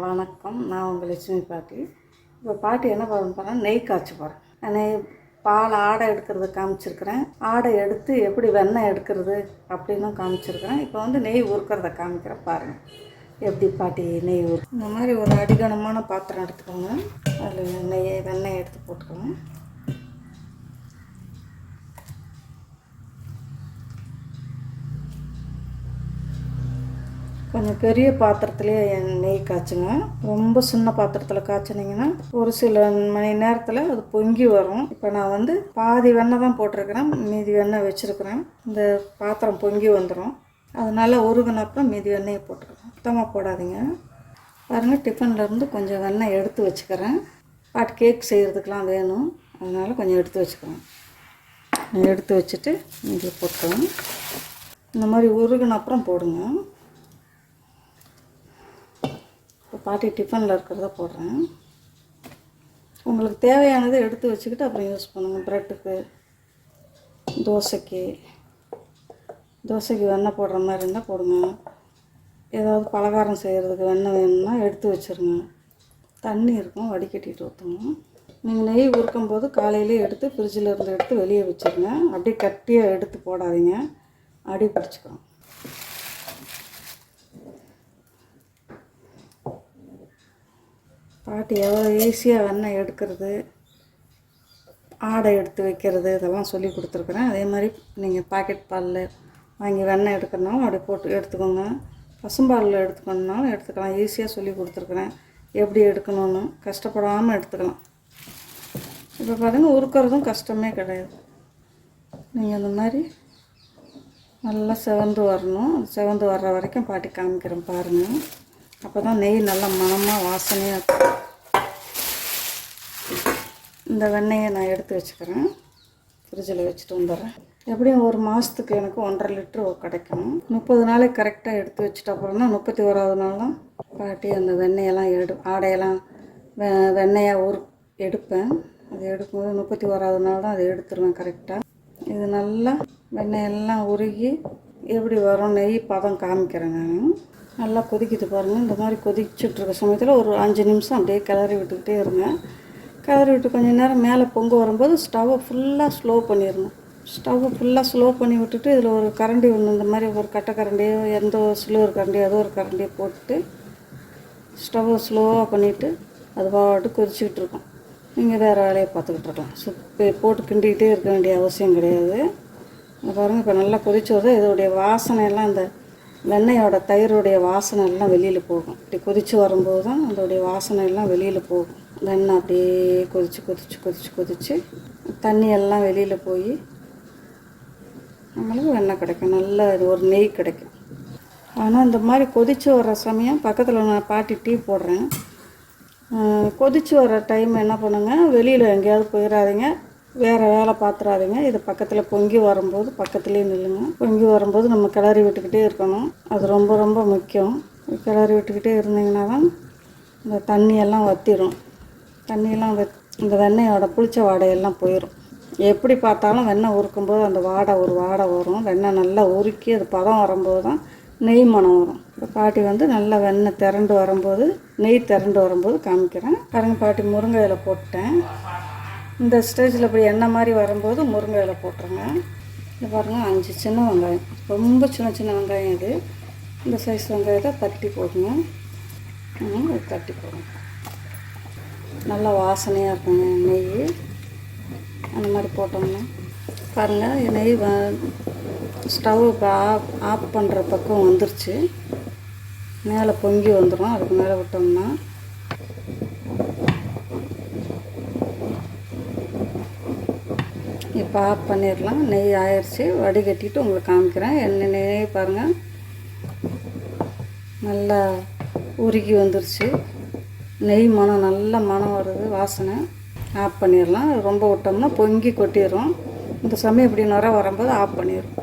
வணக்கம். நான் உங்கள் லட்சுமி பாட்டி. இப்போ பாட்டி என்ன பண்ண போகிறேன், நெய் காய்ச்ச போகிறேன். நெய் பால் ஆடை எடுக்கிறது காமிச்சிருக்கிறேன். ஆடை எடுத்து எப்படி வெண்ணெய் எடுக்கிறது அப்படின்னு காமிச்சிருக்கிறேன். இப்போ வந்து நெய் உருக்கிறத காமிக்கிறேன் பாருங்கள். எப்படி பாட்டி நெய் இந்த மாதிரி ஒரு அடிகனமான பாத்திரம் எடுத்துக்கோங்க. அதில் வெண்ணெய் எடுத்து போட்டுக்கோங்க. கொஞ்சம் பெரிய பாத்திரத்துலேயே நெய் காய்ச்சுங்க. ரொம்ப சின்ன பாத்திரத்தில் காய்ச்சினீங்கன்னா ஒரு சில மணி நேரத்தில் அது பொங்கி வரும். இப்போ நான் வந்து பாதி வெண்ணெய் தான் போட்டிருக்கிறேன், மீதி வெண்ணெய் வச்சுருக்கிறேன். இந்த பாத்திரம் பொங்கி வந்துடும். அதனால் உருகின அப்புறம் மீதி வெண்ணெயை போட்டுருக்கேன். சுத்தமாக போடாதீங்க. பாருங்கள், டிஃபன்லேருந்து கொஞ்சம் வெண்ணெய் எடுத்து வச்சுக்கிறேன். பாட்டு கேக் செய்கிறதுக்கெலாம் வேணும், அதனால் கொஞ்சம் எடுத்து வச்சுக்கிறேன். எடுத்து வச்சுட்டு மீதி போட்டுக்கலாம். இந்த மாதிரி உருகின அப்புறம் போடுங்க. இப்போ பாட்டி டிஃபனில் இருக்கிறத போடுறேன். உங்களுக்கு தேவையானதை எடுத்து வச்சுக்கிட்டு அப்புறம் யூஸ் பண்ணுங்கள். ப்ரெட்டுக்கு, தோசைக்கு வெண்ணெய் போடுற மாதிரி இருந்தால் போடுங்க. ஏதாவது பலகாரம் செய்கிறதுக்கு வெண்ணெய் வேணும்னா எடுத்து வச்சுருங்க. தண்ணி இருக்கும், வடிகட்டிட்டு ஊற்றுங்க. நீங்கள் நெய் உருக்கும்போது காலையிலே எடுத்து ஃப்ரிட்ஜில் இருந்து எடுத்து வெளியே வச்சுருங்க. அப்படியே கட்டியாக எடுத்து போடாதீங்க, அடி பிடிச்சிக்கிறோம். பாட்டி எவ்வளோ ஈஸியாக வெண்ணெய் எடுக்கிறது, ஆடை எடுத்து வைக்கிறது இதெல்லாம் சொல்லி கொடுத்துருக்குறேன். அதே மாதிரி நீங்கள் பாக்கெட் பாலில் வாங்கி வெண்ணெய் எடுக்கிறனாலும் அப்படி போட்டு எடுத்துக்கோங்க. பசும்பாலில் எடுத்துக்கணுன்னாலும் எடுத்துக்கலாம். ஈஸியாக சொல்லி கொடுத்துருக்குறேன் எப்படி எடுக்கணும்னு. கஷ்டப்படாமல் எடுத்துக்கலாம். இப்போ பாருங்கள், உருக்கிறதும் கஷ்டமே கிடையாது. நீங்கள் அந்த மாதிரி நல்லா செவந்து வரணும். செவந்து வர்ற வரைக்கும் பாட்டி காமிக்கிறேன் பாருங்கள். அப்போ தான் நெய் நல்லா மணமாக வாசனையாக இருக்கும். இந்த வெண்ணெயை நான் எடுத்து வச்சுக்கிறேன், ஃப்ரிட்ஜில் வச்சுட்டு வந்துடுறேன். எப்படியும் ஒரு மாதத்துக்கு எனக்கு 1.5 லிட்ரு கிடைக்கும். 30 நாளைக்கு கரெக்டாக எடுத்து வச்சுட்டு அப்புறம்னா 31வது நாள் தான் பாட்டி அந்த வெண்ணெயெல்லாம் ஆடையெல்லாம் வெண்ணெயாக எடுப்பேன். அது எடுக்கும்போது 31வது நாள் தான் அதை எடுத்துருவேன் கரெக்டாக. இது நல்லா வெண்ணெயெல்லாம் உருகி எப்படி வரும் நெய் பதம் காமிக்கிறேன். நான் நல்லா கொதிக்கிட்டு பாருங்கள். இந்த மாதிரி கொதிச்சுட்ருக்க சமயத்தில் ஒரு 5 நிமிஷம் அப்படியே கிளறி விட்டுக்கிட்டே இருங்க. கிளறி விட்டு கொஞ்சம் நேரம் மேலே பொங்க வரும்போது ஸ்டவ்வை ஃபுல்லாக ஸ்லோ பண்ணிடணும். ஸ்டவ்வை ஃபுல்லாக ஸ்லோ பண்ணி விட்டுட்டு இதில் ஒரு கரண்டி ஒன்று, இந்த மாதிரி ஒரு கட்டை கரண்டியோ எந்த ஒரு சில்வர் கரண்டியோ ஏதோ ஒரு கரண்டியை போட்டு ஸ்டவ்வை ஸ்லோவாக பண்ணிவிட்டு அது பாட்டு கொதிச்சுக்கிட்டு இருக்கும். நீங்கள் வேறு வேலையை பார்த்துக்கிட்டு இருக்கலாம். போட்டு கிண்டிக்கிட்டே இருக்க வேண்டிய அவசியம் கிடையாது. பாருங்கள், இப்போ நல்லா கொதிச்சு வருது. இதோடைய வாசனையெல்லாம், இந்த வெண்ணெயோட தயிரோடைய வாசனை எல்லாம் வெளியில் போகும். இப்படி கொதித்து வரும்போது தான் அதோடைய வாசனை எல்லாம் வெளியில் போகும். வெண்ணெய் அப்படியே கொதித்து தண்ணியெல்லாம் வெளியில் போய் நம்மளுக்கு வெண்ணெய் கிடைக்கும். நல்ல இது ஒரு நெய் கிடைக்கும். ஆனால் இந்த மாதிரி கொதித்து வர்ற சமயம் பக்கத்தில் நான் பாட்டி டீ போடுறேன். கொதித்து வர்ற டைம் என்ன பண்ணுங்கள், வெளியில் எங்கேயாவது போயிடாதீங்க, வேறு வேலை பார்த்துடாதீங்க. இது பக்கத்தில் பொங்கி வரும்போது பக்கத்துலேயே நில்லுங்க. பொங்கி வரும்போது நம்ம கிளறி விட்டுக்கிட்டே இருக்கணும். அது ரொம்ப ரொம்ப முக்கியம். கிளறி விட்டுக்கிட்டே இருந்தீங்கன்னா தான் இந்த தண்ணியெல்லாம் வற்றிடும். தண்ணியெல்லாம் இந்த வெண்ணெயோட புளிச்ச வாடையெல்லாம் போயிடும். எப்படி பார்த்தாலும் வெண்ணெய் உருக்கும்போது அந்த ஒரு வாடை வரும். வெண்ணெய் நல்லா உருக்கி அது பதம் வரும்போது தான் நெய் மணம் வரும். இப்போ பாட்டி வந்து நல்லா வெண்ணெய் திரண்டு வரும்போது, நெய் திரண்டு வரும்போது காமிக்கிறேன் பாருங்கள். பாட்டி முருங்கை இலை போட்டேன். இந்த ஸ்டேஜில் இப்படி எண்ணெய் மாதிரி வரும்போது முருங்கை இலை போட்டுருங்க. இது பாருங்கள், 5 சின்ன வெங்காயம், ரொம்ப சின்ன வெங்காயம். இது இந்த சைஸ் வெங்காயத்தை தட்டி போடுங்க. தட்டி போடுங்க. நல்லா வாசனையாக இருக்குங்க நெய். அந்த மாதிரி போட்டோம்னா பாருங்கள், நெய் ஸ்டவ் இப்போ ஆஃப் பண்ணுற பக்கம் வந்துருச்சு. மேலே பொங்கி வந்துடும். அதுக்கு மேலே விட்டோம்னா இப்போ ஆஃப் பண்ணிடலாம். நெய் ஆயிடுச்சு. வடிகட்டிட்டு உங்களுக்கு காமிக்கிறேன். நெய் பாருங்கள், நல்லா உருகி வந்துருச்சு. நெய் மணம், நல்ல மணம் வருது, வாசனை. ஆஃப் பண்ணிடலாம். ரொம்ப விட்டோம்னா பொங்கி கொட்டிடும். இந்த சமயம் இப்படி நுர வரும்போது ஆஃப் பண்ணிடும்.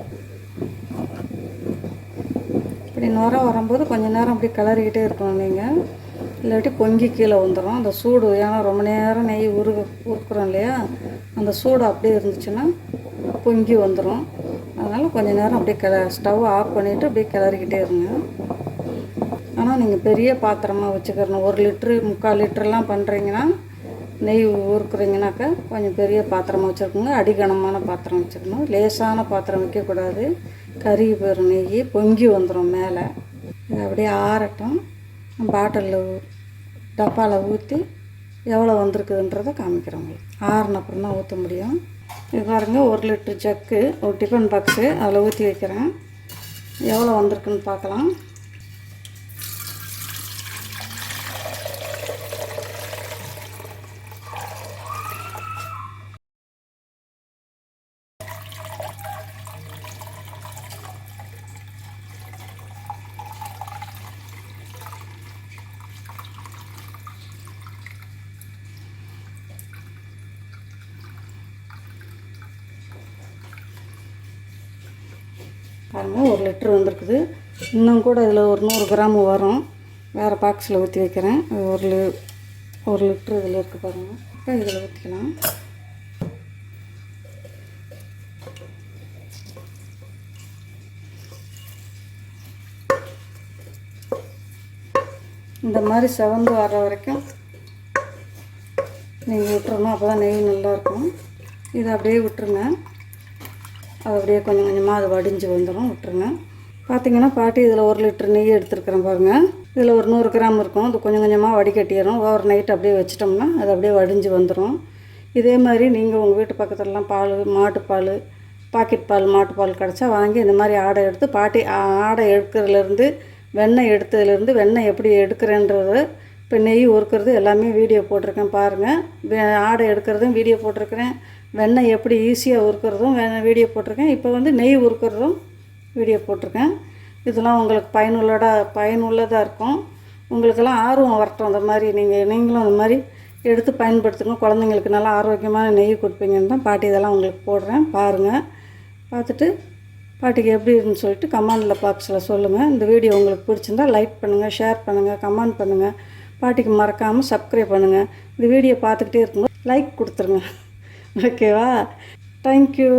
இப்படி நுர வரும்போது கொஞ்சம் நேரம் அப்படி கிளறிக்கிட்டே இருக்கணும் நீங்கள், இல்லாட்டி பொங்கி கீழே வந்துடும். அந்த சூடு, ஏன்னா ரொம்ப நேரம் நெய் உருக்குறோம் இல்லையா, அந்த சூடு அப்படியே இருந்துச்சுன்னா பொங்கி வந்துடும். அதனால் கொஞ்சம் நேரம் அப்படியே ஸ்டவ் ஆஃப் பண்ணிவிட்டு அப்படியே கிளறிக்கிட்டே இருங்க. ஆனால் நீங்கள் பெரிய பாத்திரமாக வச்சுக்கிறணும். 1 லிட்ரு 3/4 லிட்டர்லாம் பண்ணுறீங்கன்னா நெய் ஊறுக்குறீங்கனாக்கா கொஞ்சம் பெரிய பாத்திரமாக வச்சுருக்கோங்க. அடிகனமான பாத்திரம் வச்சுக்கணும். லேசான பாத்திரம் வைக்கக்கூடாது. கருகி போயிடும், நெய் பொங்கி வந்துடும் மேலே. இது அப்படியே ஆறட்டும். பாட்டிலில் டப்பாவில் ஊற்றி எவ்வளோ வந்திருக்குதுன்றதை காமிக்கிறவங்க. ஆறுன அப்புறம் தான் ஊற்ற முடியும். இது பாருங்க, 1 லிட்ரு ஜக்கு, ஒரு டிஃபன் பாக்ஸு, அதில் ஊற்றி வைக்கிறேன். எவ்வளோ வந்திருக்குன்னு பார்க்கலாம். பாருங்கள், 1 லிட்ரு வந்திருக்குது. இன்னும் கூட இதில் ஒரு 100 கிராம் வரும். வேறு பாக்ஸில் ஊற்றி வைக்கிறேன். 1 லிட்ரு இதில் இருக்குது பாருங்கள். இப்போ இதில் ஊற்றிக்கலாம். இந்த மாதிரி செவந்து வர வரைக்கும் நீங்கள் விட்டுறணும். அப்போ தான் நெய் நல்லாயிருக்கும். இதை அப்படியே விட்டுருங்க. அது அப்படியே கொஞ்சம் கொஞ்சமாக அது வடிஞ்சு வந்துடும். விட்டுருங்க. பார்த்திங்கன்னா பாட்டி இதில் 1 லிட்ரு நெய் எடுத்துருக்குறேன் பாருங்கள். இதில் ஒரு 100 கிராம் இருக்கும். அது கொஞ்சம் கொஞ்சமாக வடிகட்டிடும். ஓவர் நைட் அப்படியே வச்சிட்டோம்னா அது அப்படியே வடிஞ்சு வந்துடும். இதே மாதிரி நீங்கள் உங்கள் வீட்டு பக்கத்துலலாம் பால், மாட்டுப்பால், பாக்கெட் பால், மாட்டுப்பால் கிடச்சா வாங்கி இந்த மாதிரி ஆடை எடுத்து பாட்டி ஆடை எடுக்கிறதுலேருந்து வெண்ணெய் எடுத்ததுலேருந்து வெண்ணெய் எப்படி எடுக்கிறேன்றது, இப்போ நெய் உருக்கிறது எல்லாமே வீடியோ போட்டிருக்கேன் பாருங்கள். ஆடை எடுக்கிறதும் வீடியோ போட்டிருக்கிறேன். வெண்ணெய் எப்படி ஈஸியாக உருக்கிறதும் வீடியோ போட்டிருக்கேன். இப்போ வந்து நெய் உருக்கிறதும் வீடியோ போட்டிருக்கேன். இதெல்லாம் உங்களுக்கு பயனுள்ளதாக இருக்கும். உங்களுக்கெல்லாம் ஆர்வம் வரட்டும். அந்த மாதிரி நீங்களும் அந்த மாதிரி எடுத்து பயன்படுத்துங்க. குழந்தைங்களுக்கு நல்லா ஆரோக்கியமான நெய் கொடுப்பீங்கன்னு தான் பாட்டி இதெல்லாம் உங்களுக்கு போடுறேன். பாருங்கள். பார்த்துட்டு பாட்டிக்கு எப்படி இருக்குன்னு சொல்லிட்டு கமெண்டில் பாக்ஸில் சொல்லுங்கள். இந்த வீடியோ உங்களுக்கு பிடிச்சிருந்தால் லைக் பண்ணுங்கள், ஷேர் பண்ணுங்கள், கமெண்ட் பண்ணுங்கள். பாட்டிக்கு மறக்காமல் சப்ஸ்கிரைப் பண்ணுங்கள். இந்த வீடியோ பார்த்துக்கிட்டே இருக்கும்போது லைக் கொடுத்துருங்க. ஓகேவா? தேங்க்யூ.